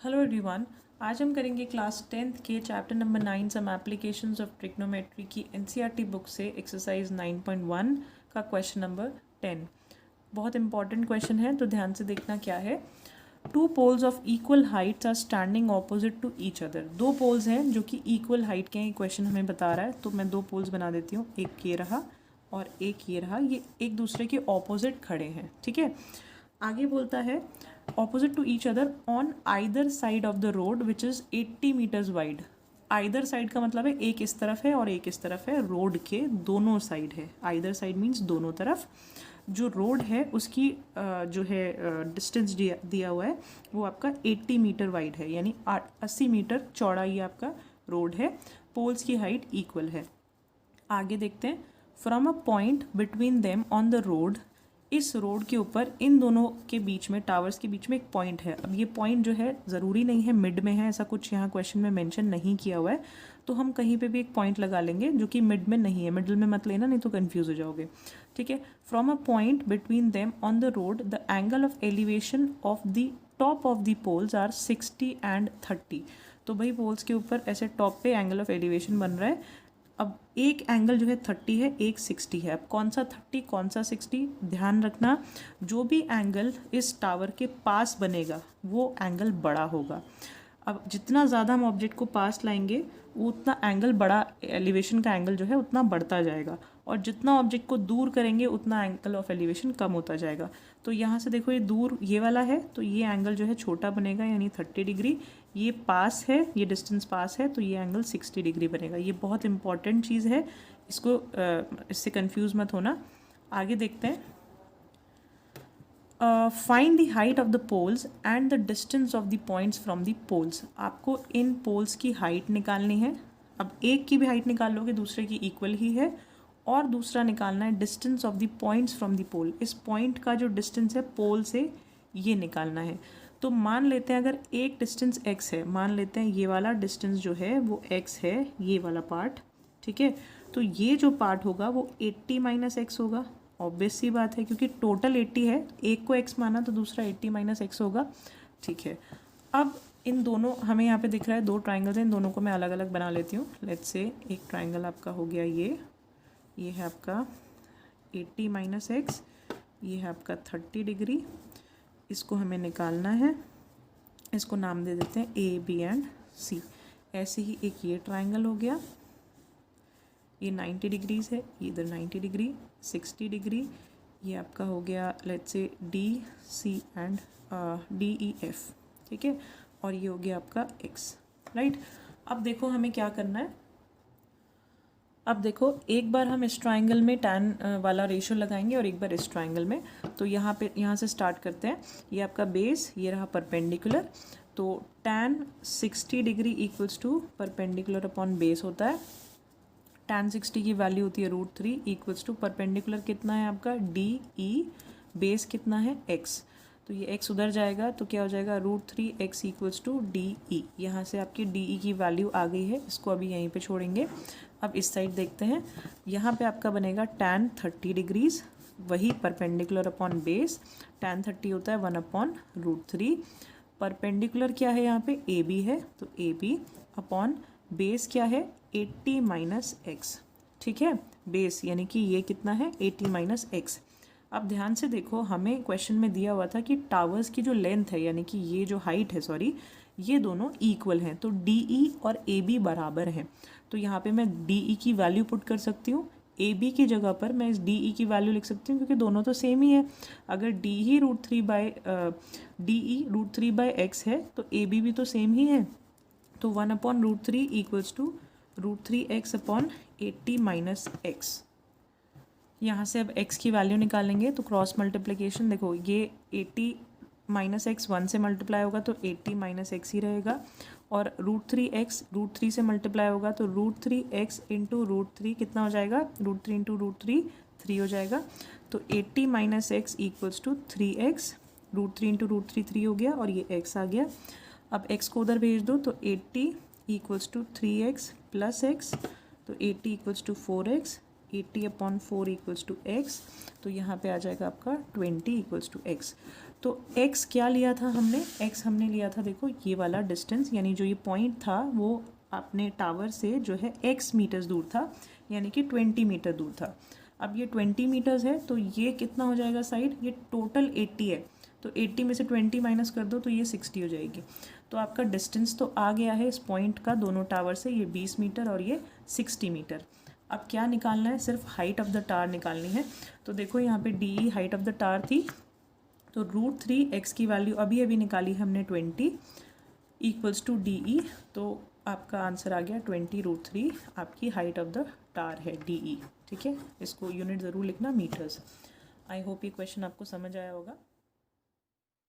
Hello everyone. आज हम करेंगे क्लास 10th के chapter number 9 some applications of trigonometry की एनसीईआरटी बुक से एक्सरसाइज 9.1 का क्वेश्चन नंबर 10। बहुत इंपॉर्टेंट क्वेश्चन है, तो ध्यान से देखना क्या है। Two poles of equal heights are standing opposite to each other. दो पोल्स हैं जो कि इक्वल हाइट के हैं, ये क्वेश्चन हमें बता रहा है। तो मैं दो पोल्स बना देती हूँ, एक ये रहा और एक ये रहा। ये एक दूसरे के ऑपोजिट खड़े हैं, ठीक है। आगे बोलता है opposite to each other on either side of the road which is 80 metres wide. Either side का मतलब है एक इस तरफ है और एक इस तरफ है, रोड के दोनों साइड है। आइदर साइड मीन्स दोनों तरफ। जो रोड है उसकी जो है डिस्टेंस दिया हुआ है वो आपका 80 मीटर वाइड है, यानी 80 मीटर चौड़ा ये आपका रोड है। पोल्स की हाइट इक्वल है। आगे देखते हैं। From a point between them on the road, इस रोड के ऊपर इन दोनों के बीच में, टावर्स के बीच में एक पॉइंट है। अब ये पॉइंट जो है ज़रूरी नहीं है मिड में है, ऐसा कुछ यहाँ क्वेश्चन में मेंशन नहीं किया हुआ है। तो हम कहीं पे भी एक पॉइंट लगा लेंगे जो कि मिड में नहीं है। मिडल में मत लेना, नहीं तो कंफ्यूज हो जाओगे, ठीक है। From a point between them on the road the angle of elevation of the top of the poles are 60 and 30। तो भाई पोल्स के ऊपर ऐसे टॉप पे एंगल ऑफ एलिवेशन बन रहा है। अब एक एंगल जो है 30 है, एक 60 है। अब कौन सा 30 कौन सा 60, ध्यान रखना। जो भी एंगल इस टावर के पास बनेगा वो एंगल बड़ा होगा। अब जितना ज़्यादा हम ऑब्जेक्ट को पास लाएंगे वो उतना एंगल बड़ा, एलिवेशन का एंगल जो है उतना बढ़ता जाएगा। और जितना ऑब्जेक्ट को दूर करेंगे उतना एंगल ऑफ एलिवेशन कम होता जाएगा। तो यहाँ से देखो, ये दूर ये वाला है तो ये एंगल जो है छोटा बनेगा, यानी 30 डिग्री। ये पास है, ये डिस्टेंस पास है, तो ये एंगल 60 डिग्री बनेगा। ये बहुत इंपॉर्टेंट चीज़ है, इसको इससे कंफ्यूज मत होना। आगे देखते हैं। Find the height of the poles and the distance of the points from the poles. आपको इन पोल्स की हाइट निकालनी है। अब एक की भी हाइट निकाल लोगे, दूसरे की इक्वल ही है। और दूसरा निकालना है distance of the points from the pole. इस पॉइंट का जो डिस्टेंस है पोल से, ये निकालना है। तो मान लेते हैं अगर एक डिस्टेंस x है, मान लेते हैं ये वाला डिस्टेंस जो है वो x है, ये वाला पार्ट, ठीक है। तो ये जो पार्ट होगा वो 80 माइनस एक्स होगा। ऑब्वियस सी बात है, क्योंकि टोटल 80 है, एक को x माना तो दूसरा 80 माइनस एक्स होगा, ठीक है। अब इन दोनों, हमें यहाँ पे दिख रहा है दो ट्राइंगल्स हैं, इन दोनों को मैं अलग अलग बना लेती हूँ। लेट्स से एक ट्राइंगल आपका हो गया ये है आपका 80 माइनस एक्स, ये है आपका 30 डिग्री। इसको हमें निकालना है। इसको नाम दे देते हैं ए बी एंड सी। ऐसे ही एक ये ट्राइंगल हो गया, ये 90 डिग्रीज है, ये इधर 90 डिग्री, 60 डिग्री। ये आपका हो गया let's say D C and D E F, ठीक है। और ये हो गया आपका एक्स, राइट। अब देखो हमें क्या करना है। अब देखो, एक बार हम इस ट्राइंगल में टैन वाला रेशियो लगाएंगे और एक बार इस ट्राइंगल में। तो यहाँ से स्टार्ट करते हैं। ये आपका बेस, ये रहा परपेंडिकुलर। तो tan 60 degree equals to perpendicular upon base होता है। टैन 60 की वैल्यू होती है √3 इक्वल्स टू परपेंडिकुलर कितना है आपका डी ई, बेस कितना है x। तो ये x उधर जाएगा तो क्या हो जाएगा √3x equals to D E. यहाँ से आपकी डी ई की वैल्यू आ गई है, इसको अभी यहीं पे छोड़ेंगे। अब इस साइड देखते हैं। यहाँ पे आपका बनेगा टैन 30 डिग्रीज, वही परपेंडिकुलर अपॉन बेस। टैन 30 होता है 1/√3। परपेंडिकुलर क्या है यहाँ पे ए बी है, तो ए बी अपॉन बेस क्या है 80 माइनस एक्स, ठीक है। बेस यानी कि ये कितना है 80 माइनस एक्स। अब ध्यान से देखो, हमें क्वेश्चन में दिया हुआ था कि टावर्स की जो लेंथ है, यानी कि ये जो हाइट है, सॉरी, ये दोनों इक्वल हैं। तो डी ई और ए बी बराबर हैं। तो यहाँ पे मैं डी ई की वैल्यू पुट कर सकती हूँ। ए बी की जगह पर मैं इस डी ई की वैल्यू लिख सकती हूँ, क्योंकि दोनों तो सेम ही है। अगर डी ही √3 बाई एक्स है तो ए बी भी तो सेम ही है। तो 1/√3 equals to √3x upon 80 minus x. यहाँ से अब x की वैल्यू निकालेंगे तो क्रॉस मल्टीप्लिकेशन, देखो ये 80 माइनस एक्स 1 से मल्टीप्लाई होगा तो 80 माइनस एक्स ही रहेगा। और √3x √3 से मल्टीप्लाई होगा तो √3x इंटू √3 कितना हो जाएगा, √3 इंटू √3 3 हो जाएगा। तो 80 minus x equals to 3x, √3 into √3 3 हो गया और ये x आ गया। अब x को उधर भेज दो तो 80 equals to 3x plus x, तो 80 equals to 4x, 80 upon 4 equals to x। तो यहाँ पे आ जाएगा आपका 20 इक्वल्स टू x। तो x क्या लिया था हमने, x हमने लिया था देखो ये वाला डिस्टेंस, यानी जो ये पॉइंट था वो अपने टावर से जो है x मीटर्स दूर था, यानी कि 20 मीटर दूर था। अब ये 20 मीटर्स है तो ये कितना हो जाएगा साइड, ये टोटल 80 है, तो 80 में से 20 माइनस कर दो तो ये 60 हो जाएगी। तो आपका डिस्टेंस तो आ गया है इस पॉइंट का दोनों टावर से, ये 20 मीटर और ये 60 मीटर। अब क्या निकालना है, सिर्फ हाइट ऑफ द टावर निकालनी है। तो देखो यहाँ पे D height of the tower थी, तो √3 की वैल्यू अभी अभी निकाली हमने 20 इक्वल्स टू DE, तो आपका आंसर आ गया 20√3 आपकी हाइट ऑफ द टावर है DE। ठीक है, इसको यूनिट ज़रूर लिखना मीटर्स। आई होप ये क्वेश्चन आपको समझ आया होगा।